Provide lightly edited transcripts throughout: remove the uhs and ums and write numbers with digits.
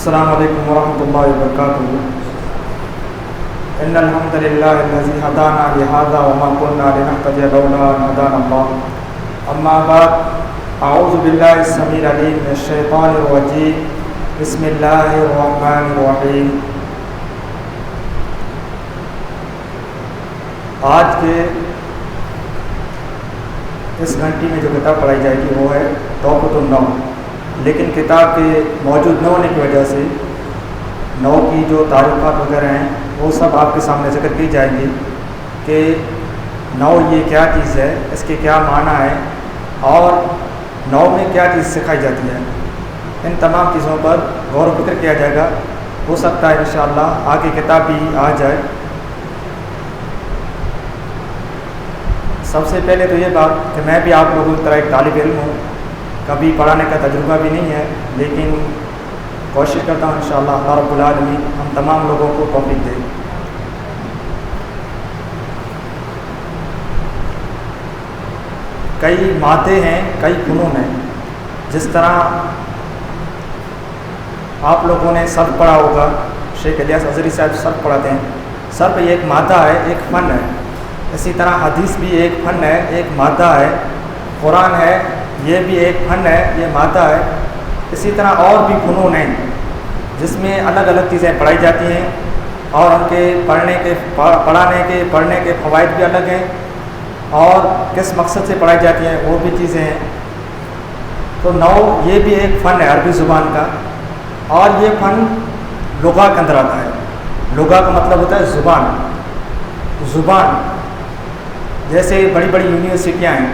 السلام علیکم ورحمۃ اللہ وبرکاتہ۔ ان الحمد للہ الذی ہدانا لہذا وما كنا لنهتدی لولا ان هدانا اللہ، اما بعد، اعوذ باللہ السمیع العلیم من الشیطان الرجیم، بسم اللہ الرحمن الرحیم۔ آج کے اس گھنٹی میں جو کتاب پڑھائی جائے گی وہ ہے توقۃ النو، لیکن کتاب کے موجود نہ ہونے کی وجہ سے نو کی جو تعریفات وغیرہ ہیں وہ سب آپ کے سامنے ذکر کی جائیں گی کہ نو یہ کیا چیز ہے، اس کے کیا معنی ہے اور نو میں کیا چیز سکھائی جاتی ہے۔ ان تمام چیزوں پر غور و فکر کیا جائے گا۔ ہو سکتا ہے انشاءاللہ آگے کتاب بھی آ جائے۔ سب سے پہلے تو یہ بات کہ میں بھی آپ لوگوں کی طرح ایک طالب علم ہوں، کبھی پڑھانے کا تجربہ بھی نہیں ہے، لیکن کوشش کرتا ہوں انشاءاللہ اللہ رب العالمین ہم تمام لوگوں کو توفیق دے۔ کئی مادے ہیں، کئی فنون ہیں۔ جس طرح آپ لوگوں نے صرف پڑھا ہوگا، شیخ الیاس ازہری صاحب صرف پڑھاتے ہیں۔ صرف یہ ایک مادہ ہے، ایک فن ہے۔ اسی طرح حدیث بھی ایک فن ہے، ایک مادہ ہے۔ قرآن ہے، یہ بھی ایک فن ہے، یہ مادہ ہے۔ اسی طرح اور بھی فنون ہیں جس میں الگ الگ چیزیں پڑھائی جاتی ہیں اور ان کے پڑھنے کے فوائد بھی الگ ہیں اور کس مقصد سے پڑھائی جاتی ہیں وہ بھی چیزیں ہیں۔ تو نو یہ بھی ایک فن ہے عربی زبان کا، اور یہ فن لغہ کے اندر آتا ہے۔ لغہ کا مطلب ہوتا ہے زبان۔ جیسے بڑی بڑی یونیورسٹیاں ہیں،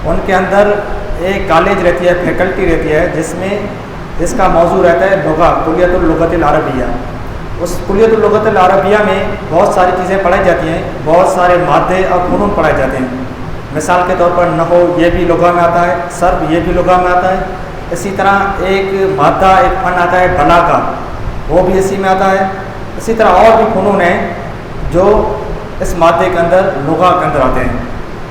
ان کے اندر ایک کالج رہتی ہے، فیکلٹی رہتی ہے جس کا موضوع رہتا ہے لغہ، کلیۃ اللغۃ العربیہ۔ اس کلیۃ اللغۃ العربیہ میں بہت ساری چیزیں پڑھائی جاتی ہیں، بہت سارے مادے اور فنون پڑھائے جاتے ہیں۔ مثال کے طور پر نحو یہ بھی لغہ میں آتا ہے، صرف یہ بھی لغہ میں آتا ہے۔ اسی طرح ایک مادہ، ایک فن آتا ہے بلاغہ، وہ بھی اسی میں آتا ہے۔ اسی طرح اور بھی فنون ہیں جو اس مادے کے اندر لغہ کے اندر آتے ہیں۔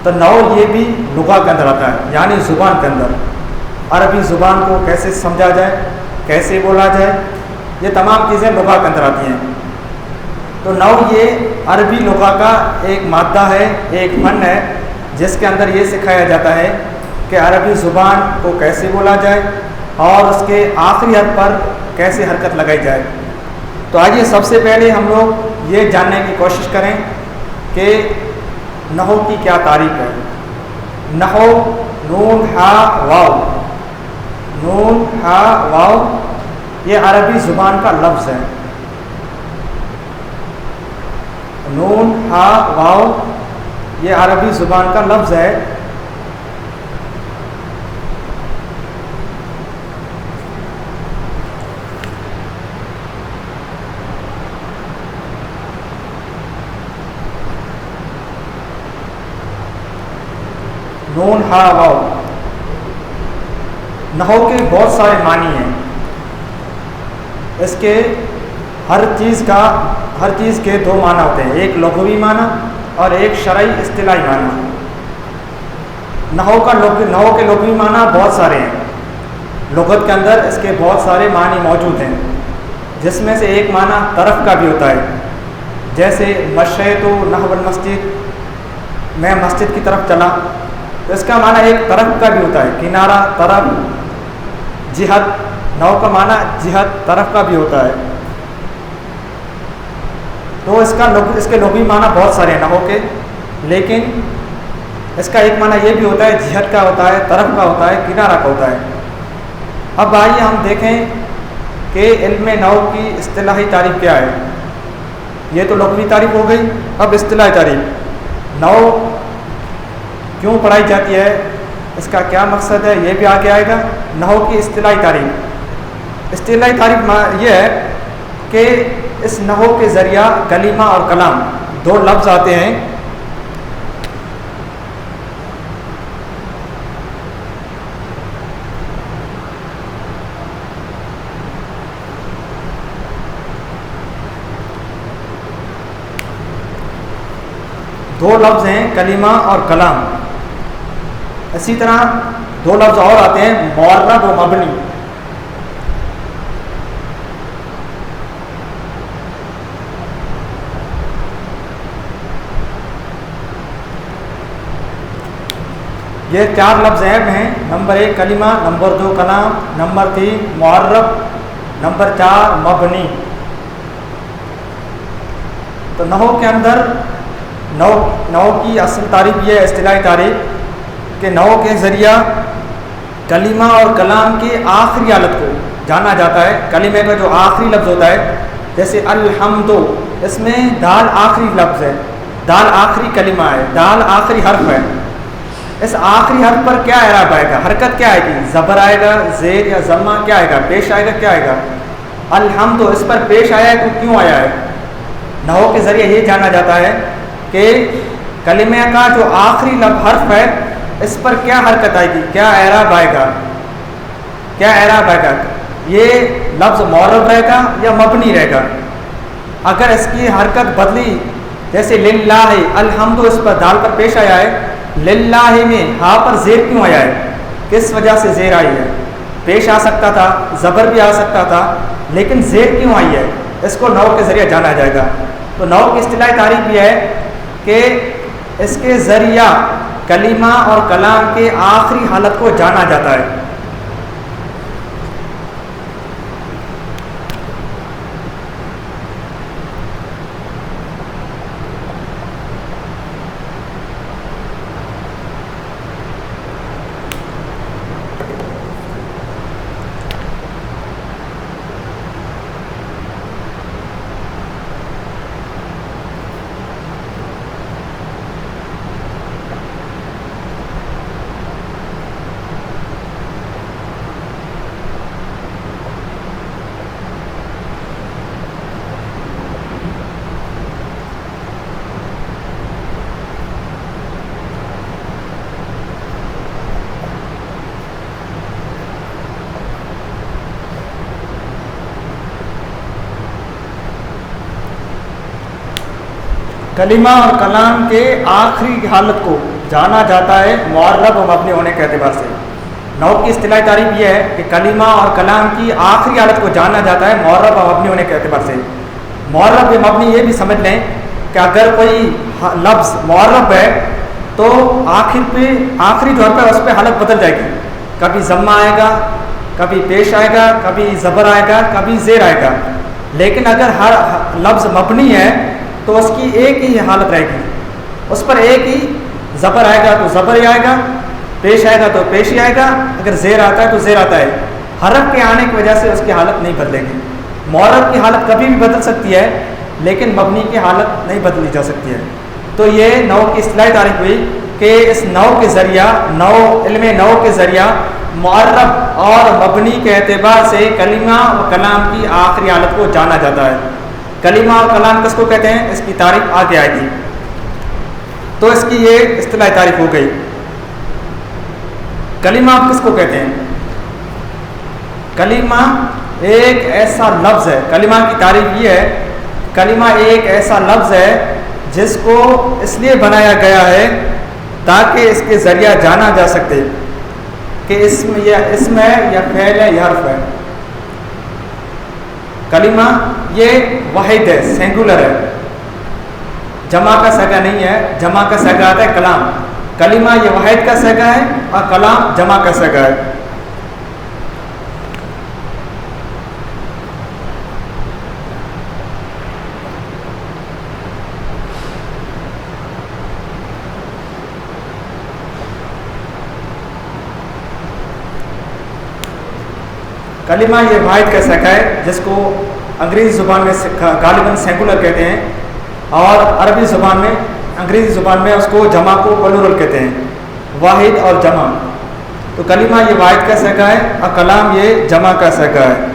تو نو یہ بھی لغہ کے اندر آتا ہے، یعنی زبان کے اندر۔ عربی زبان کو کیسے سمجھا جائے، کیسے بولا جائے، یہ تمام چیزیں لغہ کے اندر آتی ہیں۔ تو نو یہ عربی لغہ کا ایک مادہ ہے، ایک فن ہے جس کے اندر یہ سکھایا جاتا ہے کہ عربی زبان کو کیسے بولا جائے اور اس کے آخری حرف پر کیسے حرکت لگائی جائے۔ تو آئیے سب سے پہلے ہم لوگ یہ جاننے کی کوشش کریں کہ نحو کی کیا تعریف ہے۔ نحو نون ہا واو، نون ہا واو یہ عربی زبان کا لفظ ہے۔ نون ہا واو یہ عربی زبان کا لفظ ہے۔ نون ہا واو، نحو کے بہت سارے معنی ہیں۔ اس کے ہر چیز کے دو معنی ہوتے ہیں، ایک لغوی معنی اور ایک شرعی اصطلاحی معنی۔ نحو کے لغوی معنی بہت سارے ہیں، لغت کے اندر اس کے بہت سارے معنی موجود ہیں، جس میں سے ایک معنی طرف کا بھی ہوتا ہے۔ جیسے مشیت نحو المسجد، میں مسجد کی طرف چلا، تو اس کا معنی ایک طرف کا بھی ہوتا ہے، کنارہ، طرف، جہت۔ نحو کا معنی جہت، طرف کا بھی ہوتا ہے۔ تو اس کے لغوی معنی بہت سارے ہیں نحو کے، لیکن اس کا ایک معنی یہ بھی ہوتا ہے، جہت کا ہوتا ہے، طرف کا ہوتا ہے، کنارہ کا ہوتا ہے۔ اب آئیے ہم دیکھیں کہ علم نحو کی اصطلاحی تعریف کیا ہے۔ یہ تو لغوی تعریف ہو گئی، اب اصطلاحی تعریف۔ نحو کیوں پڑھائی جاتی ہے، اس کا کیا مقصد ہے، یہ بھی آگے آئے گا۔ نحو کی اصطلاحی تعریف یہ ہے کہ اس نحو کے ذریعہ کلمہ اور کلام دو لفظ آتے ہیں۔ دو لفظ ہیں کلمہ اور کلام۔ اسی طرح دو لفظ اور آتے ہیں، معرب و مبنی۔ یہ 4 لفظ اہم ہیں. نمبر 1 کلمہ، نمبر 2 کلام، نمبر 3 معرب، نمبر 4 مبنی. تو نحو کے اندر نحو کی اصل تعریف یہ ہے، اصطلاحی تعریف، کہ نحو کے ذریعہ کلمہ اور کلام کی آخری حالت کو جانا جاتا ہے. کلمے کا جو آخری لفظ ہوتا ہے، جیسے الحمد، اس میں دال آخری لفظ ہے، دال آخری کلمہ ہے، دال آخری حرف ہے. اس آخری حرف پر کیا اعراب آئے گا، حرکت کیا آئے گی، زبر آئے گا، زیر یا ضمہ کیا آئے گا، پیش آئے گا، کیا آئے گا. الحمد اس پر پیش آیا ہے تو کیوں آیا ہے. نحو کے ذریعے یہ جانا جاتا ہے کہ کلمے کا جو آخری حرف ہے اس پر کیا حرکت آئے گی، کیا اعراب آئے گا، کیا اعراب آئے گا. یہ لفظ معرب رہے گا یا مبنی رہے گا. اگر اس کی حرکت بدلی، جیسے للہ، الحمد اس پر دال پر پیش آیا ہے، للہ میں ہا پر زیر کیوں آیا ہے، کس وجہ سے زیر آئی ہے. پیش آ سکتا تھا، زبر بھی آ سکتا تھا، لیکن زیر کیوں آئی ہے، اس کو نحو کے ذریعے جانا جائے گا. تو نحو کی اصطلاحی تعریف یہ ہے کہ اس کے ذریعہ کلمہ اور کلام کے آخری حالت کو جانا جاتا ہے. کلمہ اور کلام کے آخری حالت کو جانا جاتا ہے معرب و مبنی ہونے کے اعتبار سے. نحو کی اصطلاحی تعریف یہ ہے کہ کلمہ اور کلام کی آخری حالت کو جانا جاتا ہے معرب و مبنی ہونے کے اعتبار سے. معرب و مبنی یہ بھی سمجھ لیں کہ اگر کوئی لفظ معرب ہے تو آخری طور پر اس پہ حالت بدل جائے گی. کبھی ضمہ آئے گا، کبھی پیش آئے گا، کبھی زبر آئے گا، کبھی زیر آئے گا. لیکن اگر ہر لفظ مبنی ہے تو اس کی ایک ہی حالت رہے گی، اس پر ایک ہی زبر آئے گا تو زبر ہی آئے گا، پیش آئے گا تو پیش ہی آئے گا، اگر زیر آتا ہے تو زیر آتا ہے. حرف کے آنے کی وجہ سے اس کی حالت نہیں بدلے گی. معرب کی حالت کبھی بھی بدل سکتی ہے لیکن مبنی کی حالت نہیں بدلی جا سکتی ہے. تو یہ نحو کی اصطلاحی تعریف ہوئی کہ اس نحو کے ذریعہ علم نحو کے ذریعہ معرب اور مبنی کے اعتبار سے کلمہ و کلام کی آخری حالت کو جانا جاتا ہے. کلمہ اور کلام کس کو کہتے ہیں، اس کی تعریف آگے آئے گی. تو اس کی یہ اصطلاحی تعریف ہو گئی. کلمہ آپ کس کو کہتے ہیں؟ کلمہ ایک ایسا لفظ ہے، کلمہ کی تعریف یہ ہے، کلمہ ایک ایسا لفظ ہے جس کو اس لیے بنایا گیا ہے تاکہ اس کے ذریعہ جانا جا سکے کہ اسم ہے یا فعل ہے یا حرف ہے. کلمہ یہ واحد ہے، سنگولر ہے، جمع کا صیغہ نہیں ہے. جمع کا صیغہ آتا ہے کلام. کلمہ یہ واحد کا صیغہ ہے اور کلام جمع کا صیغہ ہے. کلمہ یہ واحد کا صیغہ ہے جس کو انگریزی زبان میں غالباً سینگولر کہتے ہیں اور عربی زبان میں انگریزی زبان میں اس کو جمع کو پلورل کہتے ہیں، واحد اور جمع. تو کلمہ یہ واحد کا صیغہ ہے اور کلام یہ جمع کا صیغہ ہے.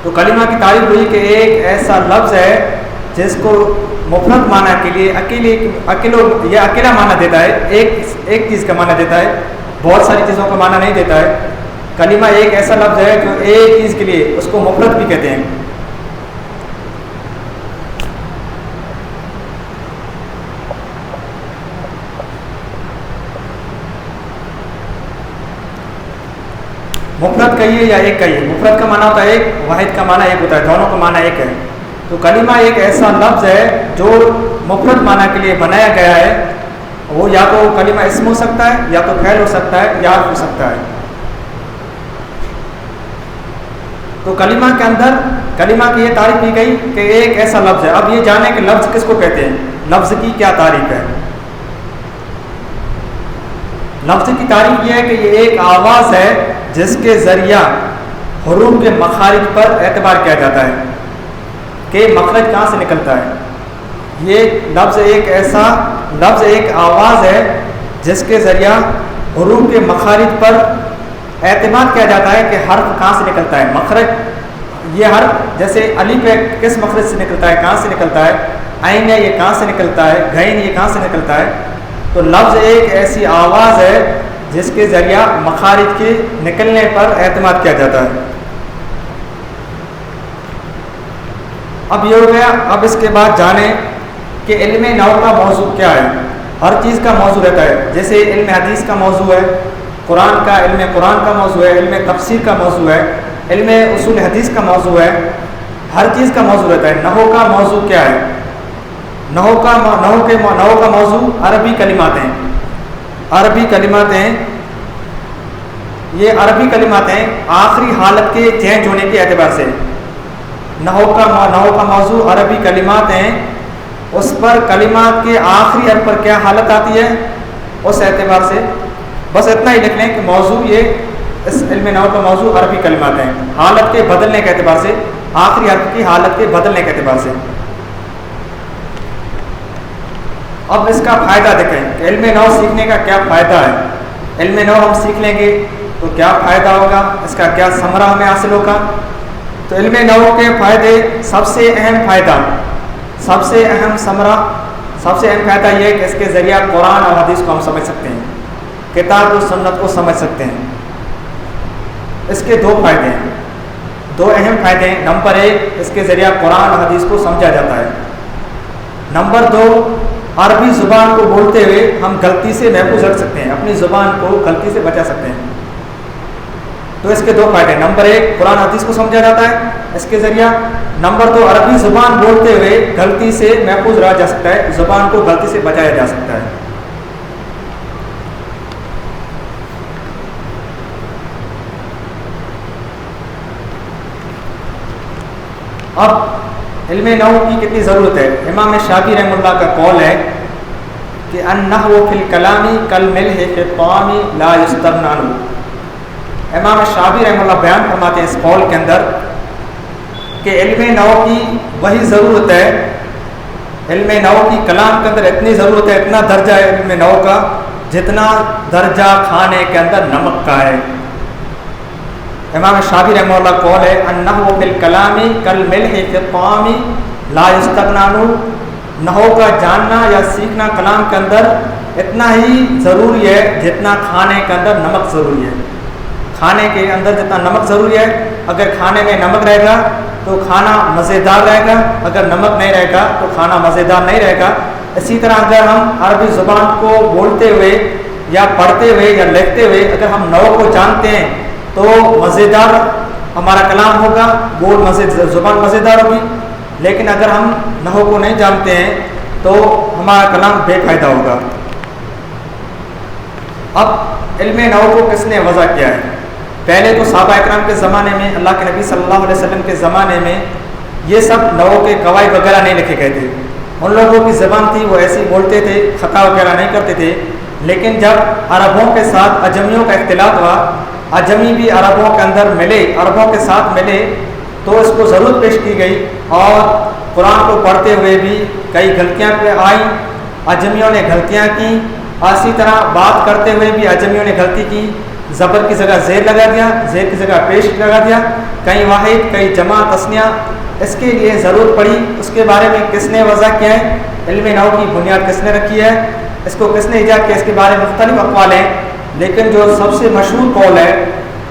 تو کلمہ کی تعریف ہوئی کہ ایک ایسا لفظ ہے جس کو مفرد معنی کے لیے اکیلا معنی دیتا ہے، ایک چیز کا معنی دیتا ہے، بہت ساری چیزوں کا معنی نہیں دیتا ہے. کلمہ ایک ایسا لفظ ہے جو ایک چیز کے لیے، اس کو مفرد بھی کہتے ہیں. مفرد کہیے یا ایک کہیے، مفرد کا معنی ہوتا ہے ایک، واحد کا معنی ایک ہوتا ہے، دونوں کا معنی ایک ہے. تو کلمہ ایک ایسا لفظ ہے جو مفرد معنی کے لیے بنایا گیا ہے. وہ یا تو کلمہ اسم ہو سکتا ہے، یا تو فعل ہو سکتا ہے، یا حرف ہو سکتا ہے۔ تو کلمہ کے اندر کلمہ کی یہ تعریف کی گئی کہ ایک ایسا لفظ ہے۔ اب یہ جانیں کہ لفظ کس کو کہتے ہیں، لفظ کی کیا تعریف ہے۔ لفظ کی تعریف یہ ہے کہ یہ ایک آواز ہے جس کے ذریعہ حروف کے مخارج پر اعتبار کیا جاتا ہے کہ مخرج کہاں سے نکلتا ہے۔ یہ لفظ ایک ایسا لفظ ایک آواز ہے جس کے ذریعہ حروف کے مخارج پر اعتماد کیا جاتا ہے کہ حرف کہاں سے نکلتا ہے، مخرج۔ یہ حرف جیسے الف ہے، کس مخرج سے نکلتا ہے، کہاں سے نکلتا ہے، عین ہے، یہ کہاں سے نکلتا ہے، غین یہ کہاں سے نکلتا ہے۔ تو لفظ ایک ایسی آواز ہے جس کے ذریعہ مخارج کے نکلنے پر اعتماد کیا جاتا ہے۔ اب یہ ہو گیا۔ اب اس کے بعد جانیں کہ علم نحو کا موضوع کیا ہے۔ ہر چیز کا موضوع رہتا ہے، جیسے علم حدیث کا موضوع ہے، قرآن کا علم قرآن کا موضوع ہے، علم تفسیر کا موضوع ہے، علم اصول حدیث کا موضوع ہے، ہر چیز کا موضوع رہتا ہے۔ نحو کا موضوع کیا ہے؟ نحو کا موضوع عربی کلمات ہیں۔ عربی کلمات ہیں، یہ عربی کلمات ہیں آخری حالت کے چینج ہونے کے اعتبار سے۔ نحو کا موضوع عربی کلمات ہیں، اس پر کلمات کے آخری حرف پر کیا حالت آتی ہے، اس اعتبار سے بس اتنا ہی لکھ لیں کہ موضوع یہ اس علم نحو کا موضوع عربی کلمات ہیں، حالت کے بدلنے کے اعتبار سے، آخری حرف کی حالت کے بدلنے کے اعتبار سے۔ اب اس کا فائدہ دیکھیں کہ علم نحو سیکھنے کا کیا فائدہ ہے۔ علم نحو ہم سیکھ لیں گے تو کیا فائدہ ہوگا، اس کا کیا ثمرہ ہمیں حاصل ہوگا۔ تو علم نحو کے فائدے، سب سے اہم فائدہ، سب سے اہم ثمرہ، سب سے اہم فائدہ یہ ہے کہ اس کے ذریعہ قرآن اور حدیث کو ہم سمجھ سکتے ہیں، کتاب و سنت کو سمجھ سکتے ہیں۔ اس کے دو فائدے ہیں، دو اہم فائدے ہیں۔ نمبر ایک، اس کے ذریعہ قرآن اور حدیث کو سمجھا جاتا ہے۔ نمبر دو، عربی زبان کو بولتے ہوئے ہم غلطی سے محفوظ رکھ سکتے ہیں، اپنی زبان کو غلطی سے بچا سکتے ہیں۔ تو اس کے دو فائدے، نمبر ایک قرآن حدیث کو سمجھا جاتا ہے اس کے ذریعہ، نمبر دو عربی زبان بولتے ہوئے غلطی سے محفوظ رہا جا سکتا ہے، زبان کو غلطی سے بچایا جا سکتا ہے۔ اب علم نحو کی کتنی ضرورت ہے۔ امام شافعی رحمہ اللہ کا قول ہے کہ النحو فی الکلام کالملح فی الطعام لا یستغنی عنہ۔ امام شافعی رحمہ اللہ بیان فرماتے ہیں اس قول کے اندر کہ علم نحو کی وہی ضرورت ہے، علم نحو کی کلام کے اندر اتنی ضرورت ہے، اتنا درجہ ہے علم نحو کا جتنا درجہ کھانے کے اندر نمک کا ہے۔ امام شافعی رحمہ اللہ قول ہے النحو فی الکلام کالملح فی الطعام لا یستغنی عنہ۔ نحو کا جاننا یا سیکھنا کلام کے اندر اتنا ہی ضروری ہے جتنا کھانے کے اندر نمک ضروری ہے۔ کھانے کے اندر جتنا نمک ضروری ہے، اگر کھانے میں نمک رہے گا تو کھانا مزیدار رہے گا، اگر نمک نہیں رہے گا تو کھانا مزیدار نہیں رہے گا۔ اسی طرح اگر ہم عربی زبان کو بولتے ہوئے یا پڑھتے ہوئے یا لکھتے ہوئے اگر ہم نحو کو جانتے ہیں تو مزیدار ہمارا کلام ہوگا، زبان مزیدار ہوگی۔ لیکن اگر ہم نحو کو نہیں جانتے ہیں تو ہمارا کلام بے فائدہ ہوگا۔ اب علم نحو کو کس نے وضع کیا ہے؟ پہلے تو صحابہ اکرام کے زمانے میں، اللہ کے نبی صلی اللہ علیہ وسلم کے زمانے میں یہ سب نحو کے قواعد وغیرہ نہیں لکھے گئے تھے۔ ان لوگوں کی زبان تھی، وہ ایسے بولتے تھے، خطا وغیرہ نہیں کرتے تھے۔ لیکن جب عربوں کے ساتھ اجمیوں کا اختلاط ہوا، اجمی بھی عربوں کے اندر ملے، عربوں کے ساتھ ملے، تو اس کو ضرورت پیش کی گئی اور قرآن کو پڑھتے ہوئے بھی کئی غلطیاں آئیں، اجمیوں نے غلطیاں کی، اسی طرح بات کرتے ہوئے بھی اجمیوں نے غلطی کی، زبر کی جگہ زیر لگا دیا، زیر کی جگہ پیش لگا دیا، کئی واحد کئی جمع تثنیہ، اس کے لیے ضرورت پڑی۔ اس کے بارے میں کس نے وضع کیا ہے، علم نحو کی بنیاد کس نے رکھی ہے، اس کو کس نے ایجاد کیا، اس کے بارے میں مختلف اقوال ہیں، لیکن جو سب سے مشہور قول ہے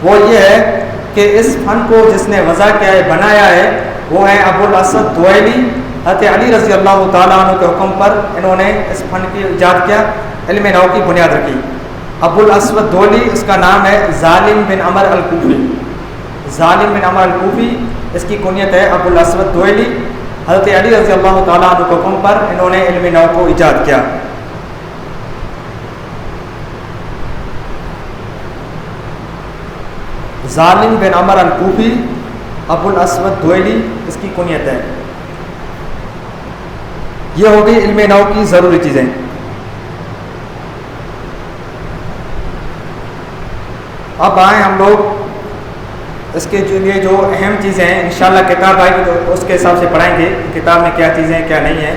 وہ یہ ہے کہ اس فن کو جس نے وضع کیا ہے، بنایا ہے، وہ ہے ابو الاسود دوئلی۔ حضرت علی رضی اللہ تعالیٰ عنہ کے حکم پر انہوں نے اس فن کی ایجاد کیا، علم نحو کی بنیاد رکھی۔ ابو الاسود دوئلی، اس کا نام ہے ظالم بن عمر الکوفی، ظالم بن عمر الکوفی اس کی کنیت ہے ابو الاسود دوئلی۔ حضرت علی رضی اللہ تعالیٰ عنہ کے حکم پر انہوں نے علم نحو کو ایجاد کیا۔ ظالم بن عمر الکوفی ابو الاسود دوئلی اس کی کنیت ہے۔ یہ ہو گئی علم نحو کی ضروری چیزیں۔ اب آئیں ہم لوگ اس کے لیے جو اہم چیزیں ہیں، انشاءاللہ کتاب آئے گی تو اس کے حساب سے پڑھیں گے کتاب میں کیا چیزیں ہیں کیا نہیں ہیں،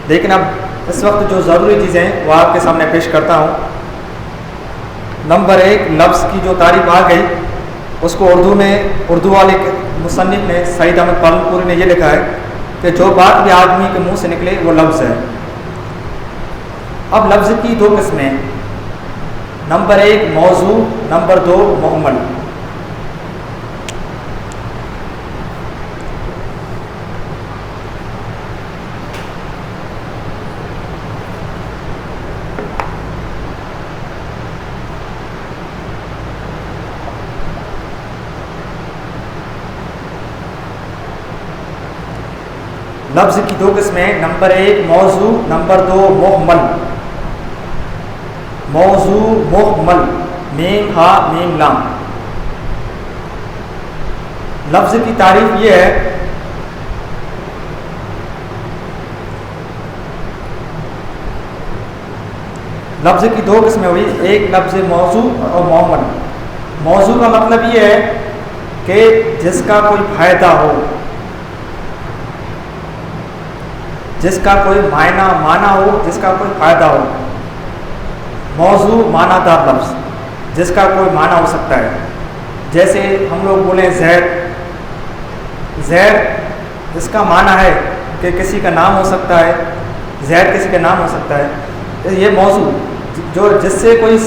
لیکن اب اس وقت جو ضروری چیزیں ہیں وہ آپ کے سامنے پیش کرتا ہوں۔ نمبر 1، لفظ کی جو تعریف آ گئی اس کو اردو والے مصنف نے سعید احمد پالنپوری نے یہ لکھا ہے کہ جو بات بھی آدمی کے منہ سے نکلے وہ لفظ ہے۔ اب لفظ کی 2 قسمیں، نمبر 1 موضوع، نمبر 2 مہمل۔ لفظ کی 2 قسمیں، نمبر 1 موضوع، نمبر 2 مہمل۔ موضوع مہمل، میم ہا میم لام۔ لفظ کی تعریف یہ ہے لفظ کی 2 قسمیں ہوئی، ایک لفظ موضوع اور مہمل۔ موضوع کا مطلب یہ ہے کہ جس کا کوئی فائدہ ہو، جس کا کوئی معنی ہو، جس کا کوئی فائدہ ہو۔ موضوع معنی دار لفظ، جس کا کوئی معنی ہو سکتا ہے، جیسے ہم لوگ بولیں زید۔ زید اس کا معنی ہے کہ کسی کا نام ہو سکتا ہے، زید کسی کا نام ہو سکتا ہے۔ یہ موضوع جو جس سے کوئی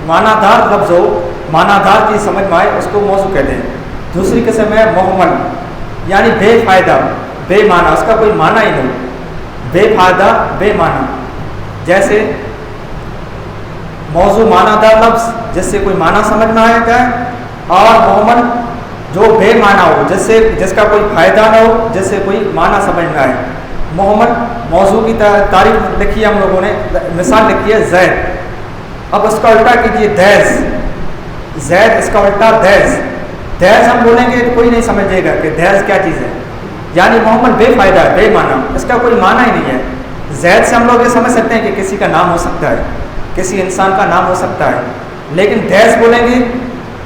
معنی دار لفظ ہو، معنی دار چیز سمجھ میں آئے، اس کو موضوع کہتے ہیں۔ دوسری قسم ہے مہمل، یعنی بے فائدہ، بے معنی، اس کا کوئی معنی ہی نہیں، بے فائدہ بے معنی۔ جیسے موضوع معنی دار لفظ جس سے کوئی معنی سمجھ میں آیا جائے، اور مہمل جو بے معنی ہو، جس کا کوئی فائدہ نہ ہو، جس سے کوئی معنی سمجھ میں آئے۔ مہمل موضوع کی تعریف لکھی ہے ہم لوگوں نے، مثال لکھی ہے زید۔ اب اس کا الٹا کیجیے دیز۔ زید اس کا الٹا دیز۔ دیز ہم بولیں گے تو کوئی نہیں سمجھے گا کہ دیز کیا چیز ہے، یعنی مہمل بے فائدہ ہے، بے معنی، اس کا کوئی معنی ہی نہیں ہے۔ زید سے ہم لوگ یہ سمجھ سکتے ہیں کہ کسی کا نام ہو سکتا ہے، کسی انسان کا نام ہو سکتا ہے، لیکن دیز بولیں گے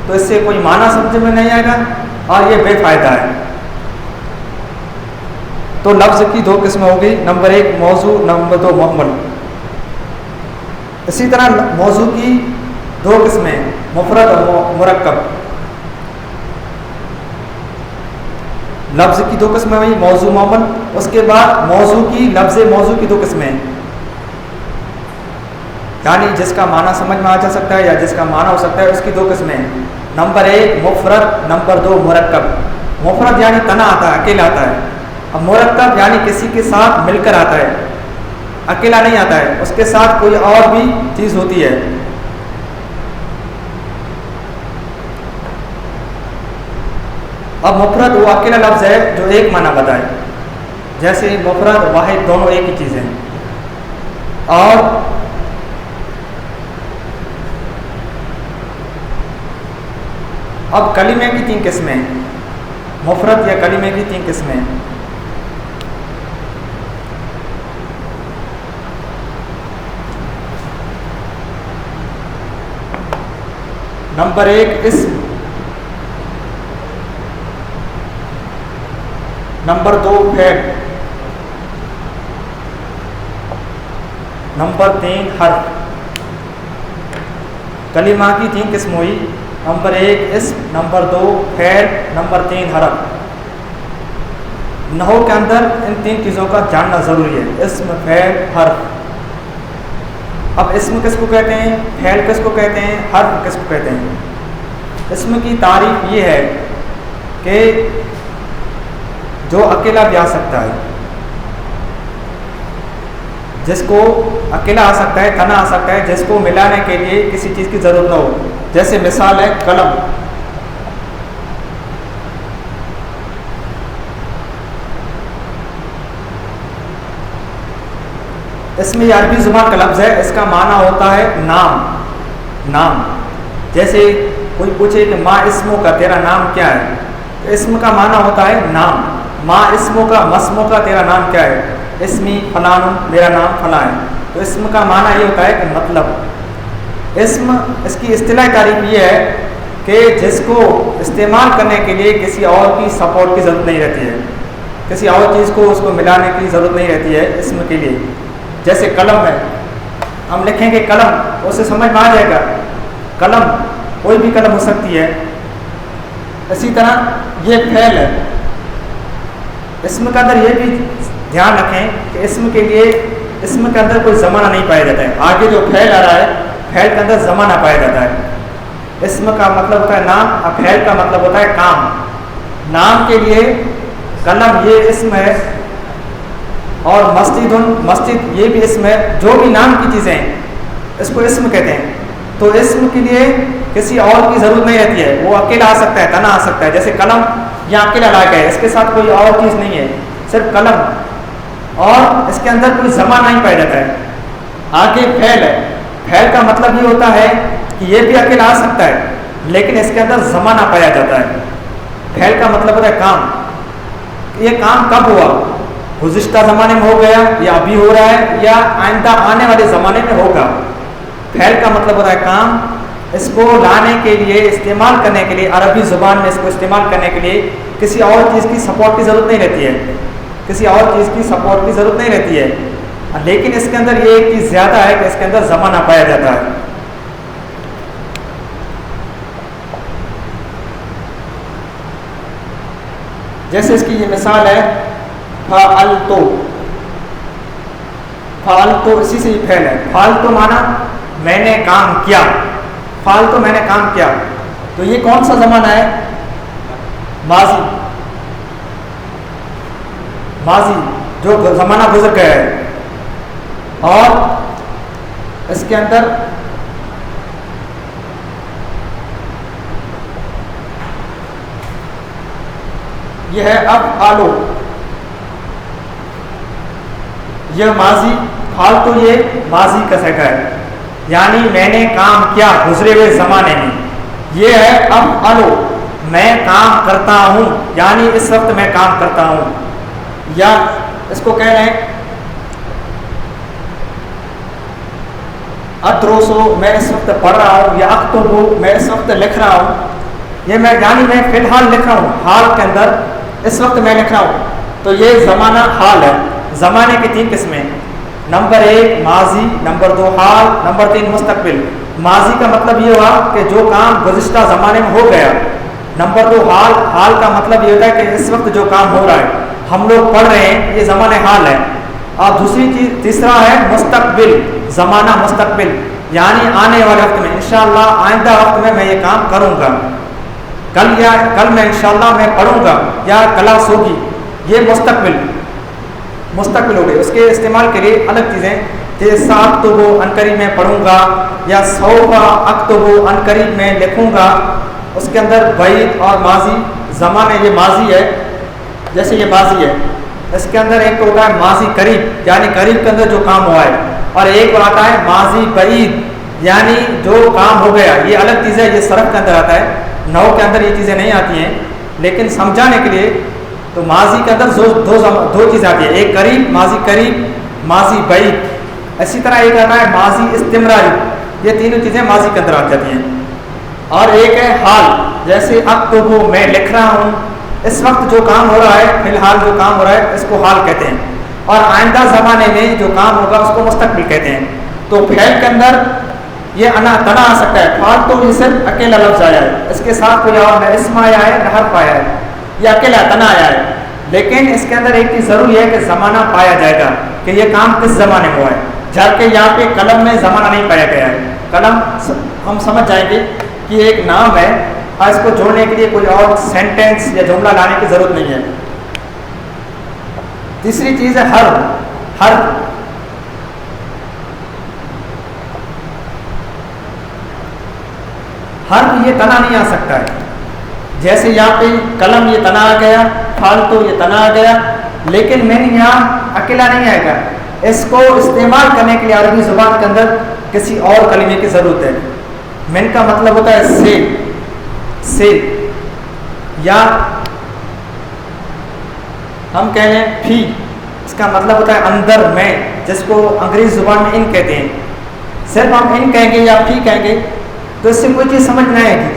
تو اس سے کوئی معنی سمجھ میں نہیں آئے گا اور یہ بے فائدہ ہے۔ تو لفظ کی 2 قسمیں ہو گئی، نمبر 1 موضوع، نمبر 2 مہمل۔ اسی طرح موضوع کی 2 قسمیں، مفرد اور مرکب۔ لفظ کی 2 قسمیں ہوئی، موضوع مہمل۔ اس کے بعد موضوع کی، لفظ موضوع کی 2 قسمیں، یعنی جس کا معنی سمجھ میں آ جا سکتا ہے یا جس کا معنی ہو سکتا ہے، اس کی 2 قسمیں، نمبر 1 مفرد، نمبر 2 مرکب۔ مفرد یعنی تنہا آتا ہے، اکیلا آتا ہے، اب مرکب یعنی کسی کے ساتھ مل کر آتا ہے، اکیلا نہیں آتا ہے، اس کے ساتھ کوئی اور بھی چیز ہوتی ہے۔ اب مفرد وہ اکیلا لفظ ہے جو ایک معنی بتائے، جیسے مفرد واحد دونوں ایک ہی چیز ہیں۔ اور اب کلمے کی 3 قسمیں، مفرد یا کلمے کی 3 قسمیں۔ نمبر 1 اسم، نمبر 2 فعل، نمبر 3 حرف۔ کلمہ کی 3 قسم ہوئی، نمبر 1 اسم، نمبر 2 فعل، نمبر 3 حرف۔ نحو کے اندر ان 3 چیزوں کا جاننا ضروری ہے، اسم، فعل، حرف۔ اب اسم کس کو کہتے ہیں، فعل کس کو کہتے ہیں، حرف کس کو کہتے ہیں؟ اسم کی تعریف یہ ہے کہ جو اکیلا بھی آ سکتا ہے، جس کو اکیلا آ سکتا ہے، تنہا آ سکتا ہے، جس کو ملانے کے لیے کسی چیز کی ضرورت نہ ہو، جیسے مثال ہے قلم۔ اس میں یہ عربی زبان کا لفظ ہے، اس کا معنی ہوتا ہے نام، نام۔ جیسے کوئی پوچھے کہ ما اسمو کا، تیرا نام کیا ہے، تو اسم کا معنی ہوتا ہے نام. ما اسمو کا، مسمو کا، تیرا نام کیا ہے، اسمی فلان، میرا نام فلاں ہے. تو اسم کا معنی یہ ہوتا ہے کہ مطلب. اسم اس کی اصطلاحی تعریف یہ ہے کہ جس کو استعمال کرنے کے لیے کسی اور کی سپورٹ کی ضرورت نہیں رہتی ہے، کسی اور چیز کو اس کو ملانے کی ضرورت نہیں رہتی ہے اسم کے لیے. جیسے قلم ہے، ہم لکھیں گے قلم، اسے سمجھ میں آ جائے گا قلم، کوئی بھی قلم ہو سکتی ہے. اسی طرح یہ فعل ہے. اسم کے اندر یہ بھی دھیان رکھیں کہ اسم کے لیے اسم کے اندر کوئی زمانہ نہیں پایا جاتا ہے. آگے جو فعل آ رہا ہے، فعل کے اندر زمانہ پایا جاتا ہے. اسم کا مطلب ہوتا ہے نام، اور فعل کا مطلب ہوتا ہے کام. نام کے لیے قلم یہ اسم ہے، اور مسجد یہ بھی اسم ہے. جو بھی نام کی چیزیں ہیں اس کو اسم کہتے ہیں. تو اسم کے لیے کسی اور کی ضرورت نہیں رہتی ہے، وہ اکیلا آ سکتا ہے، تنہا آ سکتا ہے. جیسے قلم یہاں اکیلا لا کے ہے، اس کے ساتھ کوئی اور چیز نہیں ہے، صرف قلم، اور اس کے اندر کوئی زمانہ نہیں پایا جاتا ہے. آگے فعل ہے. فعل کا مطلب یہ ہوتا ہے کہ یہ بھی اکیلا آ سکتا ہے لیکن اس کے اندر زمانہ پایا جاتا ہے. فعل کا مطلب ہوتا ہے کام. یہ کام کب ہوا، گزشتہ زمانے میں ہو گیا، یا ابھی ہو رہا ہے، یا آئندہ آنے والے زمانے میں ہوگا. فعل کا مطلب ہوتا ہے کام. اس کو لانے کے لیے، استعمال کرنے کے لیے، عربی زبان میں اس کو استعمال کرنے کے لیے کسی اور چیز کی سپورٹ کی ضرورت نہیں رہتی ہے، کسی اور چیز کی سپورٹ کی ضرورت نہیں رہتی ہے. لیکن اس کے اندر یہ ایک چیز زیادہ ہے کہ اس کے اندر زمانہ پایا جاتا ہے. جیسے اس کی یہ مثال ہے فعلتو. فعلتو اسی سے یہ فعل ہے. فعلتو مانا میں نے کام کیا. فعلتو میں نے کام کیا. تو یہ کون سا زمانہ ہے، ماضی. ماضی جو زمانہ گزر گیا ہے. اور اس کے اندر یہ ہے افعلو، یہ ماضی. فعلتو یہ ماضی کا صیغہ ہے، یعنی میں نے کام کیا گزرے ہوئے زمانے میں. یہ ہے افعلو، میں کام کرتا ہوں، یعنی اس وقت میں کام کرتا ہوں. یا اس کو کہہ رہے ہیں ادروسو، میں اس وقت پڑھ رہا ہوں. یا اکتبو، میں اس وقت لکھ رہا ہوں. یہ میں یعنی میں فی الحال لکھ رہا ہوں، حال کے اندر اس وقت میں لکھ رہا ہوں. تو یہ زمانہ حال ہے. زمانے کی 3 قسمیں، نمبر 1 ماضی، نمبر 2 حال، نمبر 3 مستقبل. ماضی کا مطلب یہ ہوا کہ جو کام گزشتہ زمانے میں ہو گیا. نمبر 2 حال. حال کا مطلب یہ ہوتا ہے کہ اس وقت جو کام ہو رہا ہے، ہم لوگ پڑھ رہے ہیں، یہ زمانہ حال ہے. اور دوسری چیز، تیسرا ہے مستقبل، زمانہ مستقبل، یعنی آنے والے وقت میں، انشاءاللہ آئندہ وقت میں میں یہ کام کروں گا. کل میں انشاءاللہ میں پڑھوں گا، یا کلاس ہوگی. یہ مستقبل ہو گئی. اس کے استعمال کے لیے الگ چیزیں، جیسے اکتبو عنقریب میں پڑھوں گا، یا سوف اکتبو عنقریب میں لکھوں گا. اس کے اندر بعید اور ماضی. زمانہ یہ ماضی ہے، جیسے یہ ماضی ہے. اس کے اندر ایک تو ہوتا ہے ماضی قریب، یعنی قریب کے اندر جو کام ہوا ہے، اور ایک اور آتا ہے ماضی بعید، یعنی جو کام ہو گیا. یہ الگ چیز ہے، یہ صرف کے اندر آتا ہے. نحو کے اندر یہ چیزیں نہیں آتی ہیں، لیکن سمجھانے کے لیے تو ماضی کے اندر دو چیزیں آتی ہیں، ایک قریب، ماضی قریب، ماضی بعید. اسی طرح ایک آتا ہے ماضی استمراری. یہ تینوں چیزیں ماضی کے اندر آ جاتی ہیں. اور ایک ہے حال، جیسے اکتبو میں لکھ رہا ہوں، اس وقت جو کام ہو رہا ہے، فی الحال جو کام ہو رہا ہے، اس کو حال کہتے ہیں. اور آئندہ زمانے میں جو کام ہوگا اس کو مستقبل کہتے ہیں. تو فعل کے اندر یہ تنا آ سکتا ہے. فعلتو یہ صرف اکیلا لفظ آیا ہے، اس کے ساتھ کوئی اور نہ اسم آیا ہے نہ حرف آیا ہے، یہ اکیلا تنا آیا ہے. لیکن اس کے اندر ایک چیز ضروری ہے کہ زمانہ پایا جائے گا کہ یہ کام کس زمانے میں ہوا ہے. جبکہ یہاں پہ قلم میں زمانہ نہیں پایا گیا ہے. قلم ہم سمجھ جائیں گے کہ ایک نام ہے، اور اس کو جوڑنے کے لیے کوئی اور سینٹینس یا جملہ لانے کی ضرورت نہیں ہے. تیسری چیز ہے حرف. حرف یہ تنا نہیں آ سکتا ہے. جیسے یہاں پہ قلم یہ تنا آ گیا، فعلتو یہ تنا آ گیا، لیکن میں نے یہاں اکیلا نہیں آئے گا. اس کو استعمال کرنے کے لیے عربی زبان کے اندر کسی اور کلمے کی ضرورت ہے. من کا مطلب ہوتا ہے سے، سے، یا ہم کہہ لیں فی، اس کا مطلب ہوتا ہے اندر میں، جس کو انگریزی زبان میں ان کہتے ہیں. صرف ہم ان کہیں گے یا فی کہیں گے تو اس سے کوئی چیز سمجھ نہ آئے گی.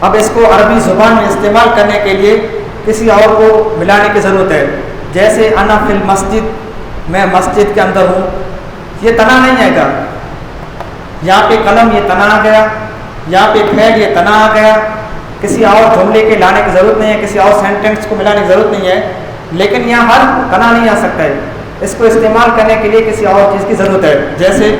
اب اس کو عربی زبان میں استعمال کرنے کے لیے کسی اور کو ملانے کی ضرورت ہے. جیسے انا فی المسجد، میں مسجد کے اندر ہوں، یہ تنا نہیں آئے گا. یہاں پہ قلم یہ تنا آ گیا، یہاں پہ فعل یہ تنا آ گیا. کسی اور جملے کے لانے کی ضرورت نہیں ہے، کسی اور سینٹینس کو ملانے کی ضرورت نہیں ہے. لیکن یہاں ہر تنا نہیں آ سکتا ہے. اس کو استعمال کرنے کے لیے کسی اور چیز کی ضرورت ہے. جیسے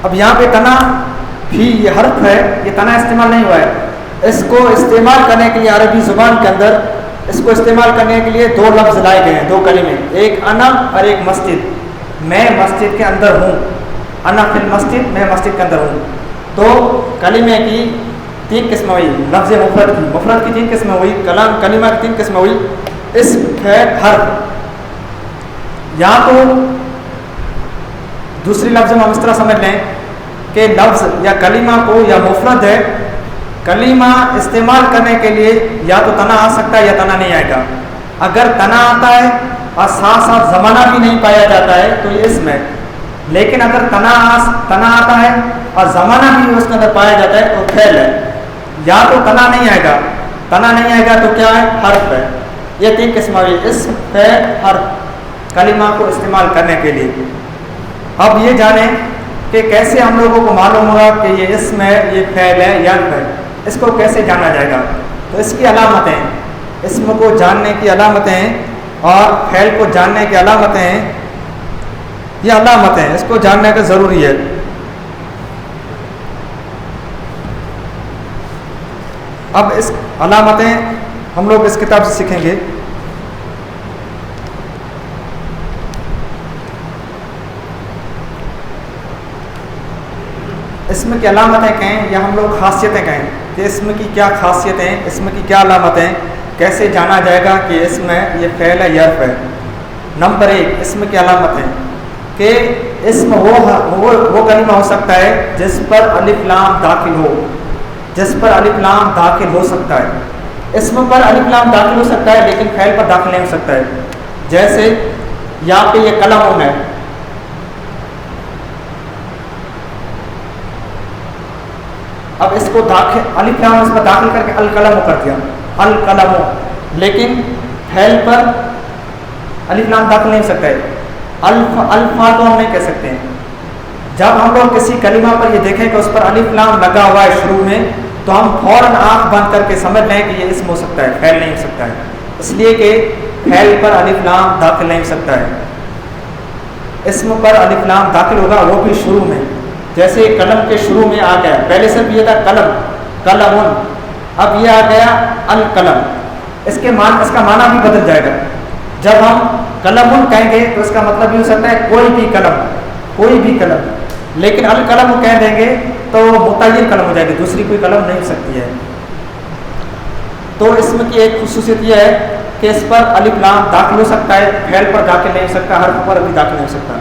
اب یہاں پہ تنا فی یہ حرف ہے، یہ تنا استعمال نہیں ہوا ہے. اس کو استعمال کرنے کے لیے عربی زبان کے اندر اس کو استعمال کرنے کے لیے دو لفظ لائے گئے ہیں، دو کلمے، ایک انا اور ایک مسجد. میں مسجد کے اندر ہوں، انا فی المسجد، میں مسجد کے اندر ہوں. تو کلمے کی تین قسمیں ہوئی. لفظ مفرد کی تین قسمیں ہوئی، کلمہ کی تین قسمیں ہوئی. اسم، فعل، حرف. یہاں تو دوسری لفظ میں ہم اس طرح سمجھ لیں کہ لفظ یا کلمہ کو یا مفرد ہے، کلمہ استعمال کرنے کے لیے یا تو تنا آ سکتا ہے یا تنا نہیں آئے گا. اگر تنا آتا ہے اور ساتھ ساتھ زمانہ بھی نہیں پایا جاتا ہے تو یہ اسم ہے. لیکن اگر تنا آتا ہے اور زمانہ بھی اس کے اندر پایا جاتا ہے تو فعل ہے. یا تو تنا نہیں آئے گا، تنا نہیں آئے گا تو کیا ہے؟ حرف ہے. یہ تین قسم ہوئی، اسم، فعل، حرف، کلمہ کو استعمال کرنے کے لیے. اب یہ جانیں کہ کیسے ہم لوگوں کو معلوم ہوگا کہ یہ اسم ہے، یہ فعل ہے یا حرف ہے. اس کو کیسے جانا جائے گا؟ تو اس کی علامتیں، اسم کو جاننے کی علامتیں اور فعل کو جاننے کی علامتیں ہیں. یہ علامتیں اس کو جاننے کا ضروری ہے. اب اس علامتیں ہم لوگ اس کتاب سے سیکھیں گے. اسم کی علامتیں کہیں یا ہم لوگ خاصیتیں کہیں کہ اسم کی کیا خاصیتیں، اسم کی کیا علامتیں، کیسے جانا جائے گا کہ اسم ہے، یہ فعل ہے یا حرف ہے. نمبر 1، اسم کی علامتیں کہ اسم وہ کلمہ ہو سکتا ہے جس پر الف لام داخل ہو، جس پر الف لام داخل ہو سکتا ہے. اسم پر الف لام داخل ہو سکتا ہے لیکن فعل پر داخل نہیں ہو سکتا ہے. جیسے یہاں پہ یہ قلم ہے، اب اس کو الف لام اس پر داخل کر کے القلم کر دیا، القلم، لیکن فعل پر الف لام داخل نہیں ہو سکتا ہے. الفا تو ہم نہیں کہہ سکتے ہیں. جب ہم لوگ کسی کلمہ پر یہ دیکھیں کہ اس پر الف لام لگا ہوا ہے شروع میں تو ہم فوراً آنکھ بند کر کے سمجھ لیں کہ یہ اسم ہو سکتا ہے، فعل نہیں ہو سکتا ہے. اس لیے کہ فعل پر الف لام داخل نہیں ہو سکتا ہے. اسم پر الف لام داخل ہوگا وہ بھی شروع میں. جیسے قلم کے شروع میں آ گیا، پہلے صرف یہ تھا قلم، قلم، اب یہ آ گیا القلم. اس کا معنی بھی بدل جائے گا. جب ہم قلم کہیں گے تو اس کا مطلب یہ ہو سکتا ہے کوئی بھی قلم، کوئی بھی قلم. لیکن القلم کہہ دیں گے تو متعین قلم ہو جائے گی، دوسری کوئی قلم نہیں ہو سکتی ہے. تو اسم کی ایک خصوصیت یہ ہے کہ اس پر الف لام داخل ہو سکتا ہے، فعل پر داخل نہیں ہو سکتا، حرف پر بھی داخل نہیں ہو سکتا.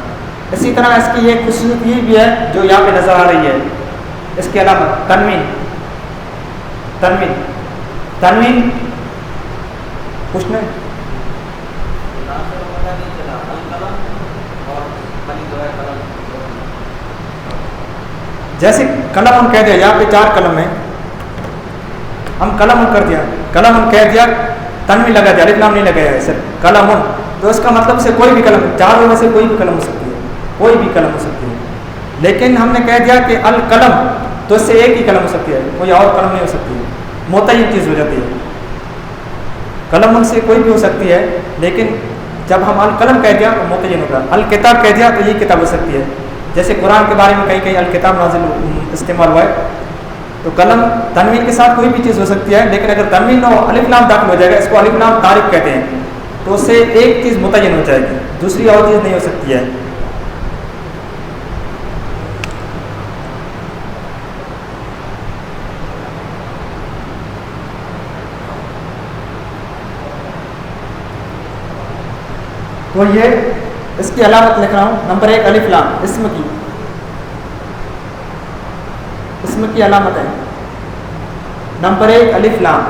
اسی طرح اس کی ایک خصوصیت یہ بھی ہے جو یہاں پہ نظر آ رہی ہے، اس کے علامت تنوین. تنوین، تنوین پوچھنا ہے؟ جیسے قلم کہہ دیا، یہاں پہ 4 قلم ہیں، ہم قلم کر دیا، قلم کہہ دیا، تنوین لگا دیا، الف لام نہیں لگایا ہے، صرف قلم. تو اس کا مطلب سے کوئی بھی قلم، 4 میں سے کوئی بھی قلم ہو سکتی ہے، کوئی بھی قلم ہو سکتی ہے. لیکن ہم نے کہہ دیا کہ القلم تو اس سے ایک ہی قلم ہو سکتی ہے، کوئی اور قلم نہیں ہو سکتی ہے، متعین چیز ہو جاتی ہے. قلم ان سے کوئی بھی ہو سکتی ہے لیکن جب ہم القلم کہہ دیا تو متعین ہوگا. الکتاب کہہ دیا تو یہ کتاب ہو سکتی ہے. جیسے قرآن کے بارے میں کہیں کہیں الکتاب نازل استعمال ہوا ہے تو قلم تنوین کے ساتھ کوئی بھی چیز ہو سکتی ہے. لیکن اگر تنوین ہو الف لام داخل ہو جائے گا، اس کو الف لام تاریخ کہتے ہیں، تو اس سے ایک چیز متعین ہو جائے گی، دوسری اور چیز نہیں ہو سکتی ہے. تو یہ اس کی علامت لکھ رہا ہوں. نمبر 1 الف لام اسم کی علامت ہے. نمبر 1 الف لام.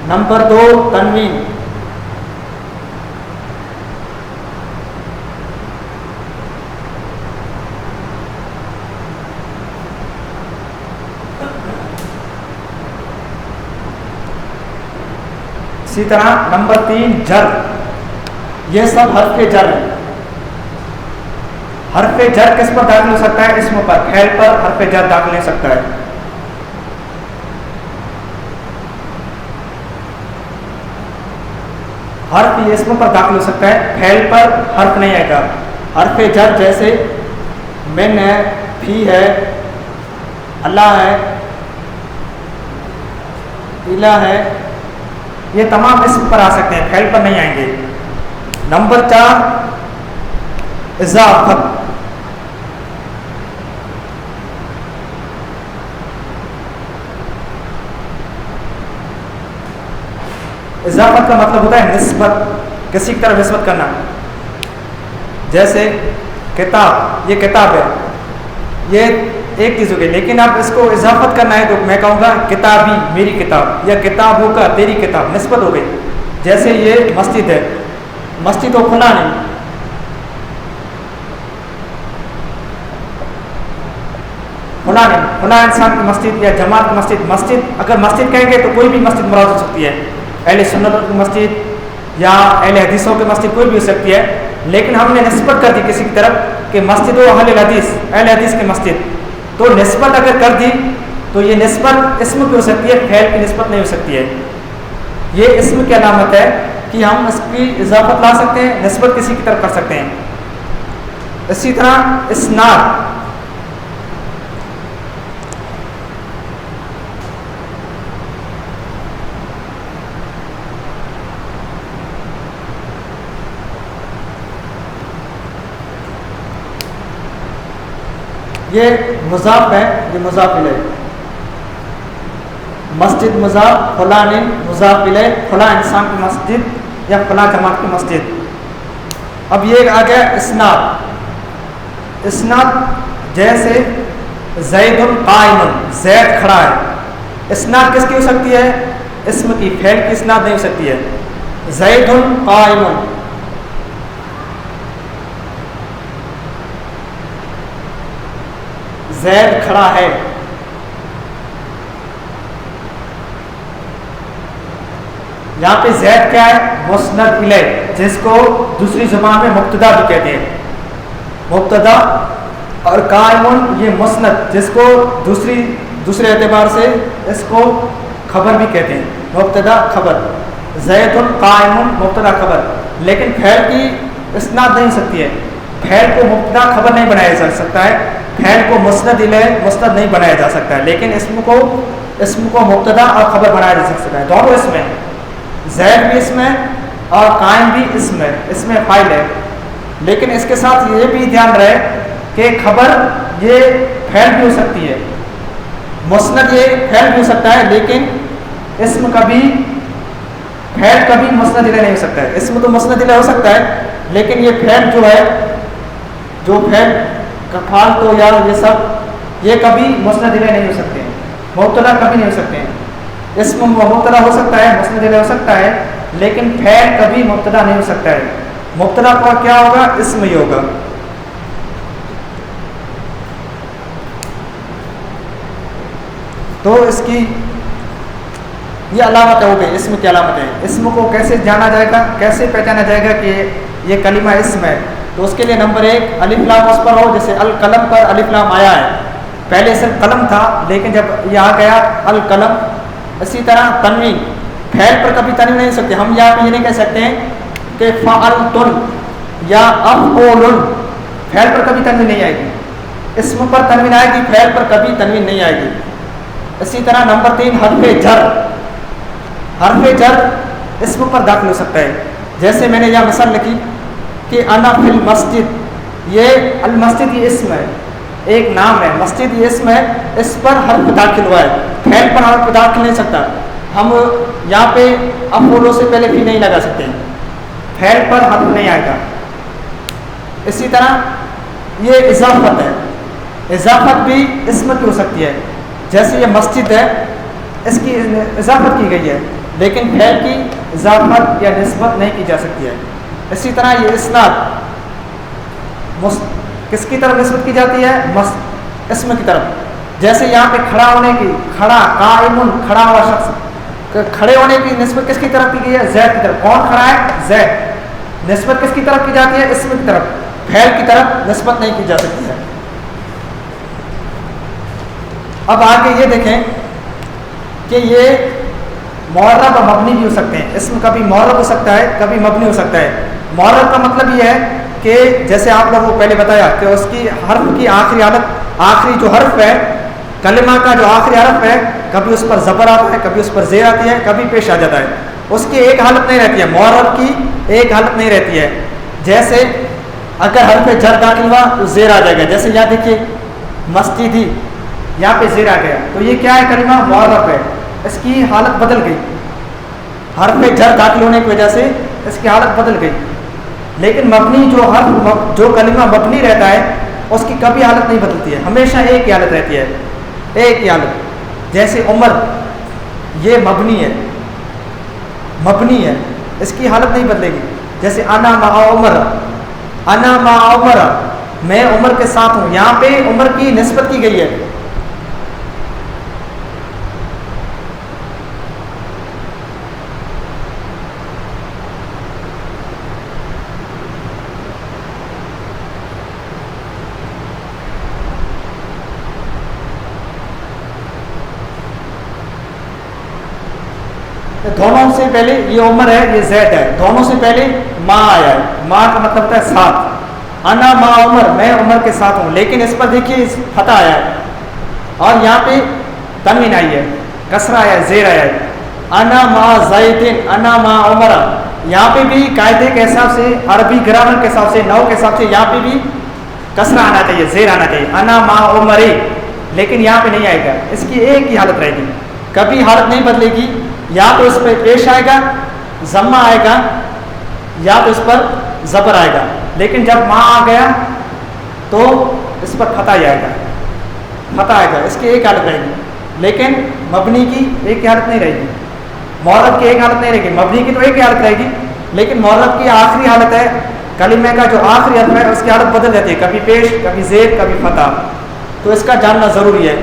نمبر 2 تنوین. اسی طرح نمبر 3 جر. یہ سب حرف جر ہیں. حرف جر کس پر داخل ہو سکتا ہے؟ اسم پر. فعل پر حرف جر داخل ہو سکتا ہے. حرف یہ اسم پر داخل ہو سکتا ہے، فعل پر حرف نہیں آئے گا. حرف جر جیسے من ہے، فی ہے، اللہ ہے، الہ ہے، یہ تمام اسم پر آ سکتے ہیں، فعل پر نہیں آئیں گے. نمبر 4 اضافت. اضافت کا مطلب ہوتا ہے نسبت، کسی کی طرف نسبت کرنا. جیسے کتاب، یہ کتاب ہے، یہ ایک چیز ہو گئی، لیکن اب اس کو اضافت کرنا ہے تو میں کہوں گا کتابی، میری کتاب، یا کتابوں کا، تیری کتاب، نسبت ہو گئی. جیسے یہ مسجد ہے، مسجد تو کھلا نہیں، کھلا نہیں، کھلا انسان کی مسجد یا جماعت کی مسجد. مسجد اگر مسجد کہیں گے تو کوئی بھی مسجد مراد ہو سکتی ہے، اہل سنت کی مسجد یا اہل حدیثوں کی مسجد، کوئی بھی ہو سکتی ہے. لیکن ہم نے نسبت کر دی کسی کی طرف کہ مسجد و اہل حدیث، اہل حدیث کی مسجد، تو نسبت اگر کر دی تو یہ نسبت اسم کی ہو سکتی ہے، فعل کی نسبت نہیں ہو سکتی ہے. یہ اسم کی علامت ہے کہ ہم اس کی اضافت لا سکتے ہیں، نسبت کسی کی طرف کر سکتے ہیں. اسی طرح اسناد. یہ مضاف ہے، یہ مضاف الیہ. مسجد مضاف، فلاں مضاف الیہ، فلاں انسان کی مسجد یا فلاں جماعت کی مسجد. اب یہ آ گیا اسناد. اسناد جیسے زید قائم، زید کھڑا ہے. اسناد کس کی ہو سکتی ہے؟ اسم کی، فعل کی اسناد نہیں ہو سکتی ہے. زید قائم، زید کھڑا ہے. یہاں پہ زید کیا ہے؟ مسند الیہ، جس کو دوسری زبان میں مبتدا بھی کہتے ہیں. مبتدا. اور قائم یہ مسند، جس کو دوسرے اعتبار سے اس کو خبر بھی کہتے ہیں، مبتدا خبر. زید قائم مبتدا خبر. لیکن فعل کی اسناد نہیں ہو سکتی ہے، فعل کو مبتدا خبر نہیں بنایا جا سکتا ہے، فعل کو مسند الیہ مسند نہیں بنایا جا سکتا ہے. لیکن اسم کو مبتدا اور خبر بنایا جا سکتا ہے. دونوں اسم ہیں، زید بھی اسم ہے اور قائم بھی اسم ہے، اسم فاعل ہے. لیکن اس کے ساتھ یہ بھی دھیان رہے کہ خبر یہ فعل بھی ہو سکتی ہے، مسند یہ فعل بھی ہو سکتا ہے، لیکن اسم کبھی فعل کبھی مسند الیہ نہیں ہو سکتا ہے. اسم تو مسند الیہ ہو سکتا ہے، لیکن یہ فعل جو ہے، جو فعل کفال تو یا یہ سب، یہ کبھی مسند الیہ نہیں ہو سکتے ہیں، مبتدا کبھی نہیں ہو سکتے ہیں. اسم مبتدا ہو سکتا ہے، مسند الیہ ہو سکتا ہے، لیکن فعل کبھی مبتدا نہیں ہو سکتا ہے. مبتدا کا کیا ہوگا؟ اسم ہی ہوگا. تو اس کی یہ علامت ہو گئی، اسم کی علامت ہے. اسم کو کیسے جانا جائے گا، کیسے پہچانا جائے گا کہ یہ کلمہ اسم ہے؟ تو اس کے لیے نمبر 1 الف لام اس پر ہو. جیسے القلم پر الف لام آیا ہے، پہلے صرف قلم تھا، لیکن جب یہ آ گیا القلم. اسی طرح تنوین، فعل پر کبھی تنوین نہیں سکتے ہم. یہاں پہ یہ نہیں کہہ سکتے ہیں کہ فعلتن یا افعول، فعل پر کبھی تنوین نہیں آئے گی. اسم پر تنوین آئے گی، فعل پر کبھی تنوین نہیں آئے گی. اسی طرح نمبر 3 حرف جر. حرف جر اسم پر داخل ہو سکتا ہے. جیسے میں نے یہاں مثال لکھی کہ انا فی المسجد، یہ المسجد یہ اسم ہے، ایک نام ہے. مسجد یہ اسم ہے، اس پر حرف داخل ہوا ہے، فعل پر حرف داخل نہیں سکتا. ہم یہاں پہ افعول سے پہلے فی نہیں لگا سکتے ہیں، فعل پر حرف نہیں آئے گا. اسی طرح یہ اضافت ہے، اضافت بھی اسم کی ہو سکتی ہے. جیسے یہ مسجد ہے، اس کی اضافت کی گئی ہے لیکن فعل کی اضافت یا نسبت نہیں کی جا سکتی ہے. اسی طرح یہ اسناد کس کی طرف نسبت کی جاتی ہے؟ اسم کی طرف. جیسے یہاں پہ کھڑا ہونے کی، کھڑا قائم، کھڑا ہوا شخص، کھڑے ہونے کی نسبت کس کی طرف کی گئی ہے؟ زید کی طرف. کون کھڑا ہے؟ زید. نسبت کس کی طرف کی جاتی ہے؟ اسم کی طرف. فعل کی طرف نسبت نہیں کی جا سکتی ہے. اب آگے یہ دیکھیں کہ یہ معرب اور مبنی بھی ہو سکتے ہیں. اسم کبھی معرب ہو سکتا ہے، کبھی مبنی ہو سکتا ہے. معرب کا مطلب یہ ہے کہ جیسے آپ لوگوں کو پہلے بتایا کہ اس کی حرف کی آخری حالت، آخری جو حرف ہے کلمہ کا، جو آخری حرف ہے، کبھی اس پر زبر آتا ہے، کبھی اس پر زیر آتی ہے، کبھی پیش آ جاتا ہے. اس کی ایک حالت نہیں رہتی ہے، معرب کی ایک حالت نہیں رہتی ہے. جیسے اگر حرف جر داخل ہوا تو زیر آ جائے گا. جیسے یہاں دیکھیے مسجدی، یہاں پہ زیر آ گیا تو یہ کیا ہے؟ کلمہ معرب ہے. اس کی حالت بدل گئی، حرف جر داخل ہونے کی وجہ سے اس کی حالت بدل گئی. لیکن مبنی جو حرف، جو کلمہ مبنی رہتا ہے اس کی کبھی حالت نہیں بدلتی ہے، ہمیشہ ایک ہی حالت رہتی ہے، ایک ہی حالت. جیسے عمر، یہ مبنی ہے، مبنی ہے، اس کی حالت نہیں بدلے گی. جیسے انا مع عمر، انا مع عمر، میں عمر کے ساتھ ہوں. یہاں پہ عمر کی نسبت کی گئی ہے. دونوں سے پہلے یہ عمر ہے، یہ زید ہے، دونوں سے پہلے ما آیا ہے. ما کا مطلب ہوتا ہے ساتھ. انا ما عمر، میں عمر کے ساتھ ہوں. لیکن اس پر دیکھیے فتح آیا ہے اور یہاں پہ تنوین آئی ہے، کسرہ آیا ہے، زیر آیا ہے. انا ما زید، انا ما عمر. یہاں پہ بھی قاعدے کے حساب سے، عربی گرامر کے حساب سے، نحو کے حساب سے یہاں پہ بھی کسرہ آنا چاہیے، زیر آنا چاہیے. انا ما عمر، لیکن یہاں پہ نہیں آئے گا. اس کی ایک ہی حالت رہے گی، کبھی حالت نہیں بدلے گی. یا تو اس پہ پیش آئے گا، ضمہ آئے گا، یا تو اس پر زبر آئے گا. لیکن جب ماں آ گیا تو اس پر فتح ہی آئے گا، فتح آئے گا. اس کی ایک حالت رہے گی. لیکن مبنی کی ایک حالت نہیں رہے گی، معرب کی ایک حالت نہیں رہے گی. مبنی کی تو ایک حالت رہے گی، لیکن معرب کی آخری حالت ہے، کلمے کا جو آخری حرف ہے اس کی حالت بدل جاتی ہے، کبھی پیش، کبھی زیر، کبھی فتح. تو اس کا جاننا ضروری ہے.